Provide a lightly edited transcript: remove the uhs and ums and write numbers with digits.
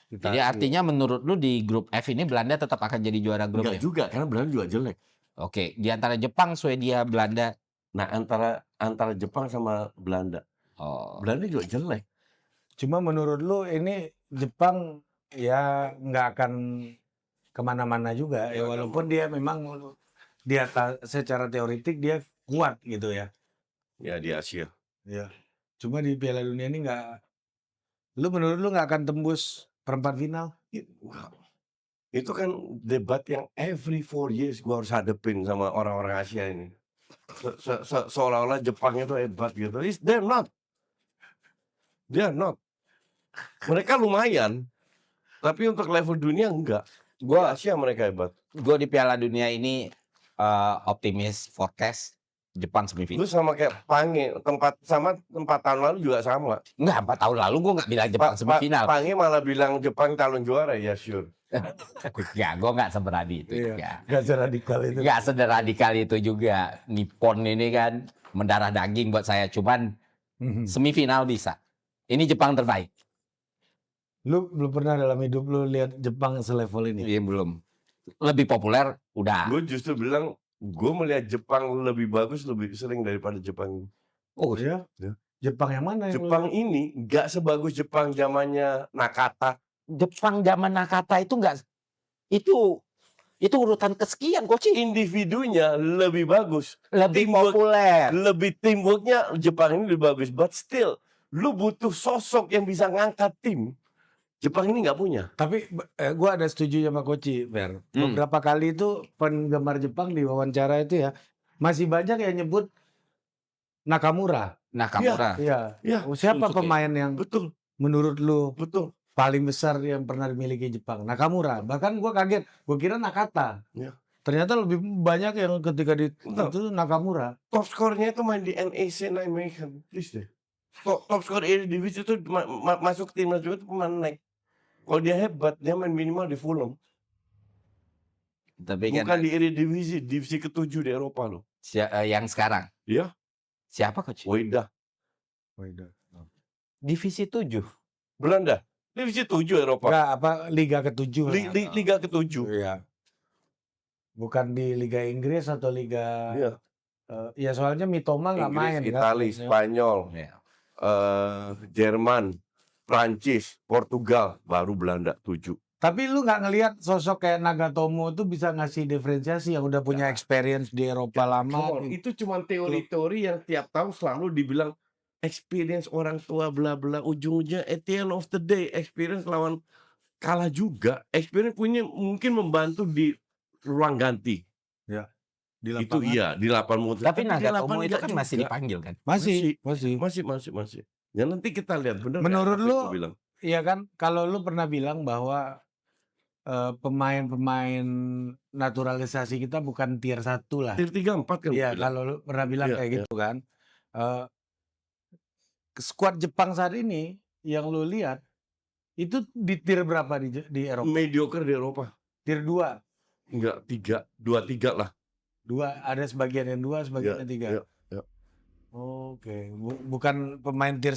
Jadi artinya menurut lu di grup F ini Belanda tetap akan jadi juara grup Enggak ya? juga, karena Belanda juga jelek. Oke, di antara Jepang, Swedia, Belanda. Nah, antara Jepang sama Belanda. Oh. Belanda juga jelek. Cuma menurut lu ini Jepang ya nggak akan kemana-mana juga ya, walaupun dia memang secara teoritik dia kuat gitu ya. Ya di Asia. Ya. Cuma di Piala Dunia ini menurut lu nggak akan tembus perempat final? Itu kan debat yang every 4 years gua harus hadepin sama orang-orang Asia ini. Seolah-olah Jepang itu hebat gitu. They're not. They're not. Mereka lumayan, tapi untuk level dunia enggak. Gua Asia mereka hebat. Gue di Piala Dunia ini optimis forecast Jepang semifinal. Itu sama kayak Pange, tempat tahun lalu juga sama. Enggak, 4 tahun lalu gue nggak bilang Jepang semifinal. Pange malah bilang Jepang calon juara, ya sure. Ya, gue nggak seberani itu Iya, juga. nggak seradikal itu. Nggak sederadikal itu juga. Nippon ini kan mendarah daging buat saya. Cuman semifinal bisa. Ini Jepang terbaik. Lu belum pernah dalam hidup lu lihat Jepang selevel ini? Iya, belum. Lebih populer, udah. Gue justru bilang, gue melihat Jepang lebih bagus, lebih sering daripada Jepang. Oh ya? Ya. Jepang yang mana? Jepang ini nggak sebagus Jepang zamannya Nakata. Jepang zaman Nakata itu enggak, itu urutan kesekian coach. Individunya lebih bagus, Lebih Teamwork- populer. lebih teamworknya Jepang ini lebih bagus. But still, lu butuh sosok yang bisa ngangkat tim. Jepang ini nggak punya. Tapi gue ada setuju sama Koci, Fer. Beberapa kali itu penggemar Jepang di wawancara itu ya masih banyak yang nyebut Nakamura. Nakamura. Iya. Ya, Siapa Shunsuke. pemain yang betul, menurut lu betul. paling besar yang pernah dimiliki Jepang? Nakamura. Bahkan gue kaget, gue kira Nakata. Ya. Ternyata lebih banyak yang ketika Betul. itu Nakamura. Top skornya itu main di NEC Nijmegen, please deh. Top skor Eredivisie itu masuk timnas juga itu pemain naik. Kalau dia hebat, dia main minimal di Fulham. Tapi Bukan kan di Eredivisie, divisi ke-7 di Eropa loh. yang sekarang. Iya. Siapa coach? Wida. Divisi 7. Belanda. Divisi 7 Eropa. Enggak, Liga ke-7. Liga ke-7. Iya. Bukan di Liga Inggris atau Liga... Iya. Ya soalnya Mitoma nggak main. Inggris, kan? Italia, Spanyol, Ya. Jerman, Prancis, Portugal, baru Belanda 7. Tapi lu nggak ngelihat sosok kayak Nagatomo itu bisa ngasih diferensiasi yang udah punya experience di Eropa lama. Itu cuma teori-teori yang tiap tahun selalu dibilang experience orang tua bla bla, ujung-ujungnya at the end of the day experience lawan kalah juga. Experience punya mungkin membantu di ruang ganti. Di Itu iya di lapangan. Tapi di Nagatomo lapangan itu nggak kan masih juga. dipanggil kan? Masih. Ya nanti kita lihat benar. Menurut nggak, lu, apa yang gua bilang. Iya kan, kalau lu pernah bilang bahwa pemain-pemain naturalisasi kita bukan tier 1 lah. Tier 3 4 kan. Iya, gua bilang. kalau lu pernah bilang Iya, kayak iya. gitu kan. Skuad Jepang saat ini yang lu lihat itu di tier berapa di Eropa? Mediocre di Eropa. Tier 2. Enggak 2-3 lah. 2, ada sebagian yang 2, sebagian yang 3. Iya. Oke, bukan pemain tier